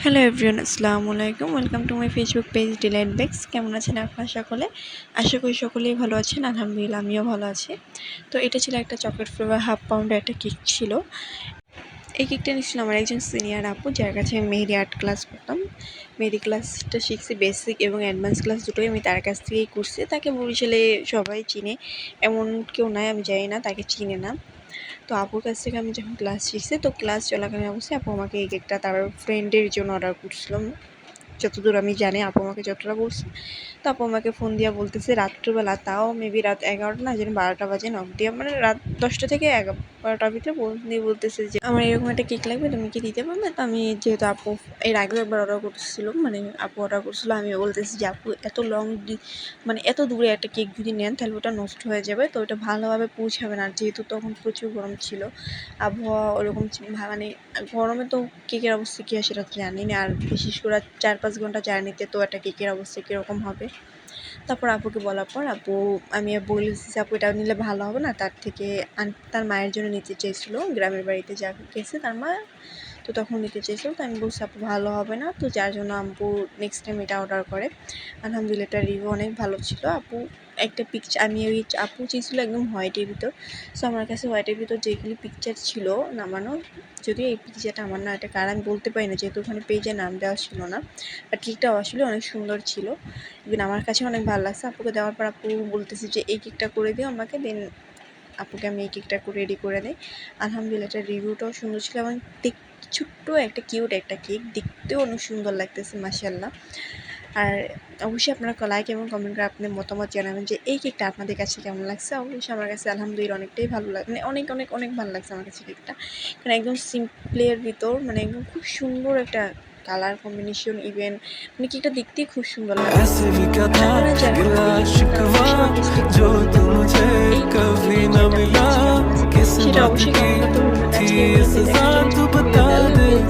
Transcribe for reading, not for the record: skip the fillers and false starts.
Hello everyone, আসসালামু আলাইকুম। Welcome to my Facebook page Delight Bakes. কেমন আছেন আপনারা সকলে? আশা করি সকলেই ভালো আছেন। আলহামদুলিল্লাহ আমিও ভালো আছি। তো এটা ছিল একটা চকলেট ফ্লেভার হাফ পাউন্ডের একটা কেক ছিল। এই কেকটা নিচ্ছিল আমার একজন সিনিয়র আপু, যার কাছে আমি মেহেদি আর্ট ক্লাস করতাম। মেহেদি ক্লাসটা শিখছি, বেসিক এবং অ্যাডভান্স ক্লাস দুটোই আমি তার কাছ থেকেই করছি। তাকে বরিশালে সবাই চিনে, এমন কেউ নাই আমি জানি না তাকে চিনে না। তো আপুর কাছ থেকে আমি যখন ক্লাস শিখছি, তো ক্লাস চলাকালীন অবস্থায় আপু আমাকে এই কেকটা তার ফ্রেন্ডের জন্য অর্ডার করছিলাম। যতদূর আমি জানি আপু আমাকে যতটা বলছে। তো আপু আমাকে ফোন দিয়া বলতেছে রাত্রিবেলা, তাও মেবি রাত 11টা না জানি 12টা বাজে, নক দিয়ে মানে রাত 10টা থেকে 11টার ভিতরে দিয়ে বলতেছে যে আমার এরকম একটা কেক লাগবে, তুমি কি দিতে পারবে? তো আমি যেহেতু আপু এর আগেও একবার অর্ডার করছিলো, মানে আপু অর্ডার করছিলো, আমি বলতেছি যে আপু এত মানে এত দূরে একটা কেক যদি নেন তাহলে ওটা নষ্ট হয়ে যাবে, তো ওটা ভালোভাবে পৌঁছাবে না। যেহেতু তখন প্রচুর গরম ছিল, আবহাওয়া ওরকম মানে গরমে তো কেকের অবস্থা কী হয় সেটা তো জানি না, আর বিশেষ করে 4-5 ঘন্টা জার্নিতে তো একটা কেকের অবস্থা কীরকম হবে। তারপর আপুকে বলার পর আমি বলেছি আপু এটা নিলে ভালো হবে না, তার থেকে তার মায়ের জন্য নিতে চেয়েছিলো, গ্রামের বাড়িতে যা গেছে তার মা, তো তখন নিতে চেয়েছিলো। তো আমি বলছি আপু ভালো হবে না, তো যার জন্য আপু নেক্সট টাইম এটা অর্ডার করে। আলহামদুলিল্লাহ এটা রিভিউ অনেক ভালো ছিল। আপু একটা পিকচার, আমি ওই আপু চেয়েছিলো একদম হোয়াইটের ভিতর। সো আমার কাছে হোয়াইটের ভিতর যেগুলি পিকচার ছিল নামানো, যদিও এই পিকচারটা আমার না, এটা কার আমি বলতে পারি না যেহেতু ওখানে পেজে নাম দেওয়া ছিল না, বাট কেকটাও আসলে অনেক সুন্দর ছিল। ইভেন আমার কাছে অনেক ভালো লাগছে। আপুকে দেওয়ার পর আপু বলতেছে যে এই কেকটা করে দিও আমাকে, দেন আপুকে আমি এই কেকটা রেডি করে দিই। আলহামদুলিল্লাহ এটার রিভিউটাও সুন্দর ছিল এবং ছোট্ট একটা কিউট একটা কেক, দেখতেও অনেক সুন্দর লাগতেছে মাশাআল্লাহ। আর অবশ্যই আপনারা লাইক এবং কমেন্ট করে আপনাদের মতামত জানাবেন যে এই কেকটা আপনাদের কাছে কেমন লাগছে। অবশ্যই আমার কাছে আলহামদুলিল্লাহ অনেকটাই ভালো লাগে, মানে অনেক অনেক অনেক ভালো লাগছে আমার কাছে কেকটা, কারণ একদম সিম্পলের ভিতর মানে একদম খুব সুন্দর একটা কালার কম্বিনেশন, ইভেন মানে কেকটা দেখতেই খুব সুন্দর লাগে। সেটা অবশ্যই কমেন্ট করতে ভুলবেন না।